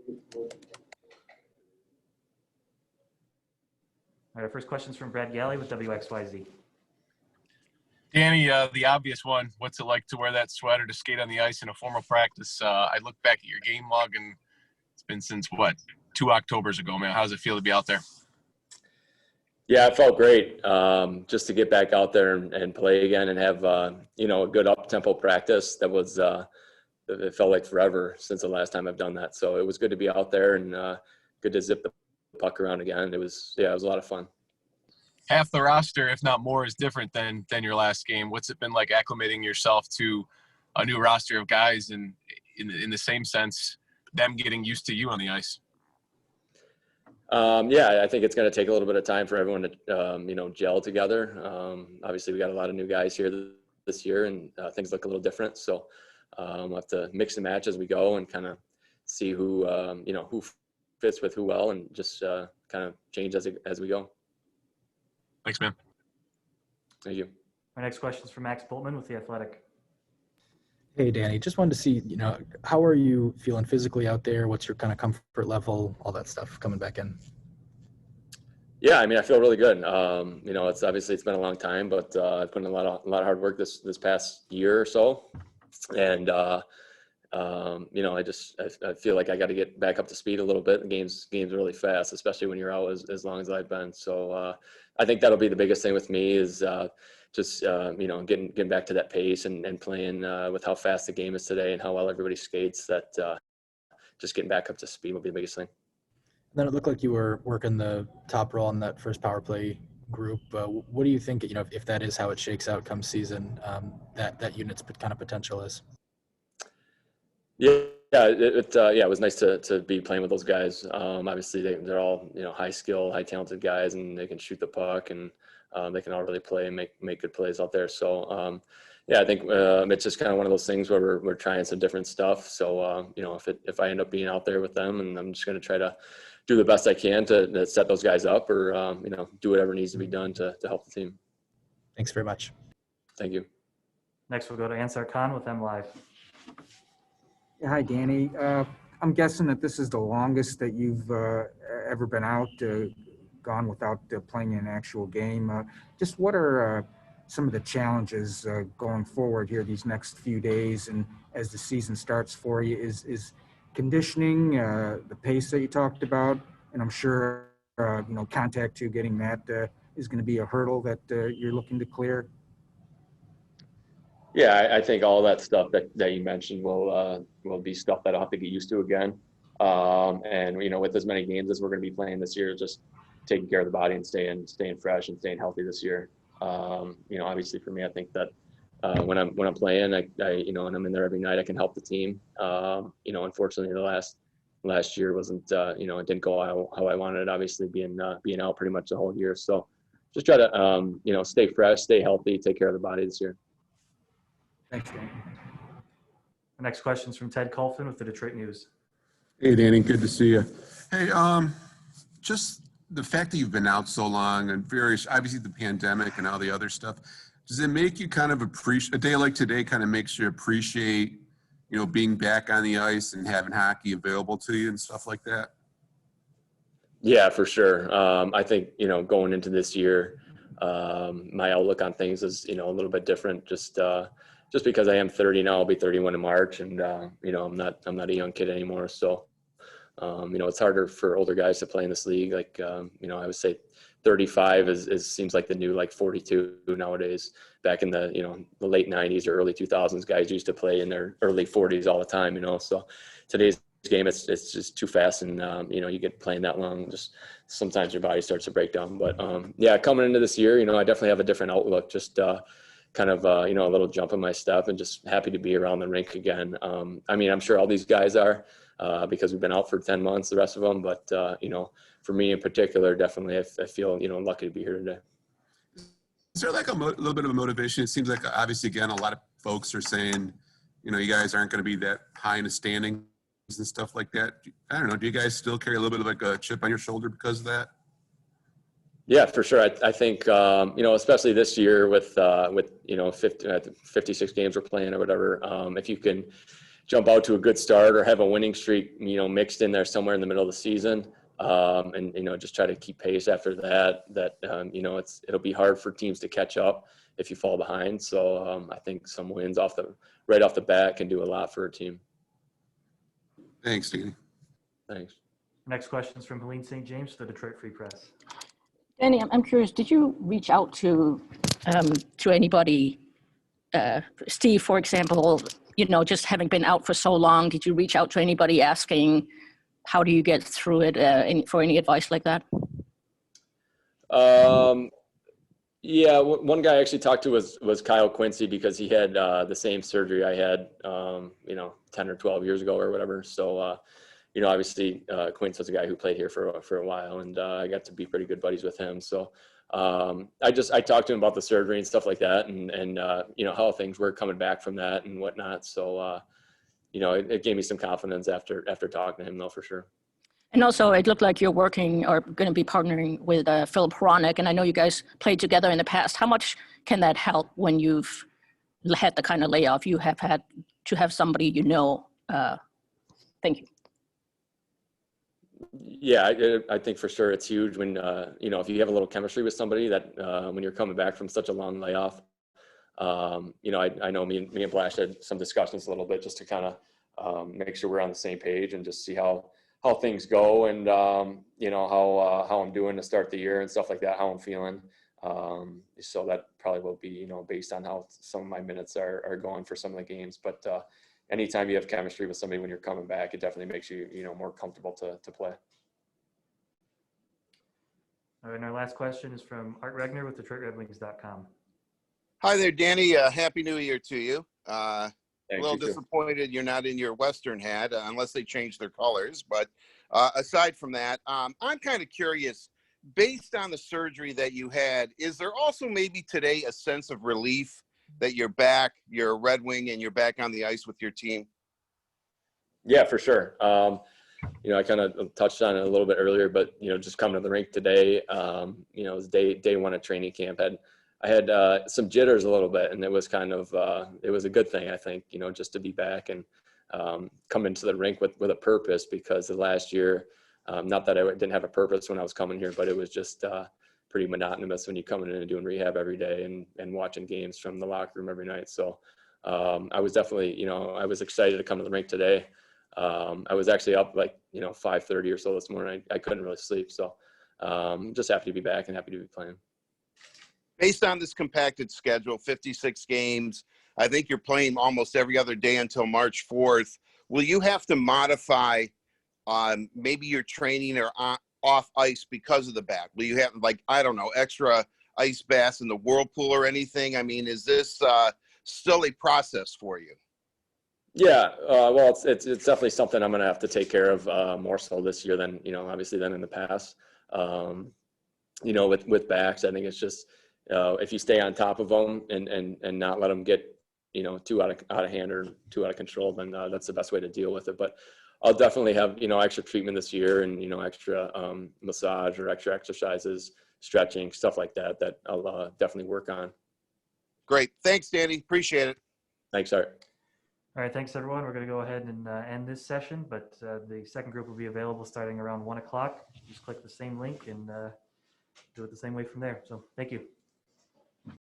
All right, our first question is from Brad Galley with WXYZ. Danny, the obvious one, what's it like to wear that sweater to skate on the ice in a formal practice? I look back at your game log, and it's been since, 2 Octobers ago, man. How does it feel to be out there? Yeah, it felt great just to get back out there and play again and have, a good up-tempo practice. That was it felt like forever since the last time I've done that. So it was good to be out there and good to zip the puck around again. It was a lot of fun. Half the roster, if not more, is different than your last game. What's it been like acclimating yourself to a new roster of guys, and in the same sense, them getting used to you on the ice? I think it's going to take a little bit of time for everyone to, gel together. Obviously, we got a lot of new guys here this year, and things look a little different. So we'll have to mix and match as we go and kind of see who fits with who well, and just kind of change as we go. Thanks, man. Thank you. Our next question is from Max Boltman with The Athletic. Hey, Danny, just wanted to see, how are you feeling physically out there? What's your kind of comfort level, all that stuff coming back in? Yeah, I feel really good. It's been a long time, but I've put in a lot of hard work this past year or so. And, I feel like I got to get back up to speed a little bit. The game's really fast, especially when you're out as long as I've been. So I think that'll be the biggest thing with me is getting back to that pace and playing with how fast the game is today and how well everybody skates. That just getting back up to speed will be the biggest thing. And then it looked like you were working the top role on that first power play group. What do you think, if that is how it shakes out come season, that unit's kind of potential is? Yeah, it was nice to be playing with those guys. Obviously, they're all high skill, high talented guys, and they can shoot the puck, and they can all really play and make good plays out there. So I think it's just kind of one of those things where we're trying some different stuff. So if I end up being out there with them, and I'm just going to try to do the best I can to set those guys up, or do whatever needs to be done to help the team. Thanks very much. Thank you. Next, we'll go to Ansar Khan with MLive. Hi, Danny. I'm guessing that this is the longest that you've ever been out, gone without playing an actual game. Just what are some of the challenges going forward here these next few days and as the season starts for you? Is conditioning, the pace that you talked about, and I'm sure, contact to getting that is going to be a hurdle that you're looking to clear? Yeah, I think all that stuff that you mentioned will be stuff that I'll have to get used to again. And with as many games as we're going to be playing this year, just taking care of the body and staying fresh and staying healthy this year. Obviously for me, I think that when I'm playing, I and I'm in there every night, I can help the team. Unfortunately, the last year wasn't it didn't go how I wanted it. Obviously, being out pretty much the whole year. So just try to stay fresh, stay healthy, take care of the body this year. Thanks, Dan. The next question is from Ted Colfin with the Detroit News. Hey, Danny, good to see you. Hey, just the fact that you've been out so long and obviously the pandemic and all the other stuff, does it make you kind of appreciate, a day like today kind of makes you appreciate, being back on the ice and having hockey available to you and stuff like that? Yeah, for sure. I think, going into this year, my outlook on things is, a little bit different. Just because I am 30 now, I'll be 31 in March, and I'm not a young kid anymore. So, it's harder for older guys to play in this league. Like, I would say 35 seems like the new 42 nowadays. Back in the the late 90s or early 2000s, guys used to play in their early 40s all the time. So today's game, it's just too fast, and you get playing that long, just sometimes your body starts to break down. But coming into this year, I definitely have a different outlook. Just kind of a little jump in my step, and just happy to be around the rink again. I'm sure all these guys are because we've been out for 10 months, the rest of them. But for me in particular, definitely I feel lucky to be here today. Is there a little bit of a motivation? It seems like obviously again a lot of folks are saying you guys aren't going to be that high in the standings and stuff like that. I don't know. Do you guys still carry a little bit of a chip on your shoulder because of that? Yeah, for sure. I think, especially this year with 56 games we're playing or whatever, if you can jump out to a good start or have a winning streak, mixed in there somewhere in the middle of the season. And just try to keep pace after that. It'll be hard for teams to catch up if you fall behind. So I think some wins right off the bat can do a lot for a team. Thanks, Danny. Thanks. Next question is from Helene St. James, the Detroit Free Press. Danny, I'm curious, did you reach out to anybody, Steve, for example, just having been out for so long, did you reach out to anybody asking, how do you get through it, for any advice like that? Yeah, one guy I actually talked to was Kyle Quincy, because he had the same surgery I had, 10 or 12 years ago or whatever. So, obviously Quince was a guy who played here for a while, and I got to be pretty good buddies with him. So I talked to him about the surgery and stuff like that, and how things were coming back from that and whatnot. So, it gave me some confidence after talking to him, though, for sure. And also, it looked like you're working or going to be partnering with Philip Hronik, and I know you guys played together in the past. How much can that help when you've had the kind of layoff you have had to have somebody Thank you. Yeah, I think for sure it's huge when, if you have a little chemistry with somebody that when you're coming back from such a long layoff. I know me and Blash had some discussions a little bit just to kind of make sure we're on the same page and just see how things go, and how I'm doing to start the year and stuff like that, how I'm feeling. So that probably will be based on how some of my minutes are going for some of the games. But anytime you have chemistry with somebody when you're coming back, it definitely makes you more comfortable to play. All right, and our last question is from Art Regner with DetroitRedWings.com. Hi there, Danny. Happy New Year to you. A little you too. disappointed you're not in your Western hat, unless they change their colors. But aside from that, I'm kind of curious, based on the surgery that you had, is there also maybe today a sense of relief that you're back, you're a Red Wing, and you're back on the ice with your team? Yeah, for sure. I kind of touched on it a little bit earlier, but, just coming to the rink today, it was day one of training camp. I had some jitters a little bit, and it was kind of, it was a good thing, I think, just to be back and come into the rink with a purpose, because the last year, not that I didn't have a purpose when I was coming here, but it was just pretty monotonous when you coming in and doing rehab every day and watching games from the locker room every night. So I was definitely, I was excited to come to the rink today. I was actually up like, 5:30 or so this morning. I couldn't really sleep. So just happy to be back and happy to be playing. Based on this compacted schedule, 56 games, I think you're playing almost every other day until March 4th. Will you have to modify maybe your training or off ice because of the back? Will you have, extra ice baths in the whirlpool or anything? I mean, is this still a process for you? Yeah, well, it's definitely something I'm going to have to take care of more so this year than, obviously than in the past. With backs, I think it's just, if you stay on top of them and not let them get, too out of hand or too out of control, then that's the best way to deal with it. But I'll definitely have, extra treatment this year and, extra massage or extra exercises, stretching, stuff like that I'll definitely work on. Great. Thanks, Danny. Appreciate it. Thanks, Art. All right, thanks everyone. We're going to go ahead and end this session, but the second group will be available starting around 1 o'clock. Just click the same link and do it the same way from there. So thank you.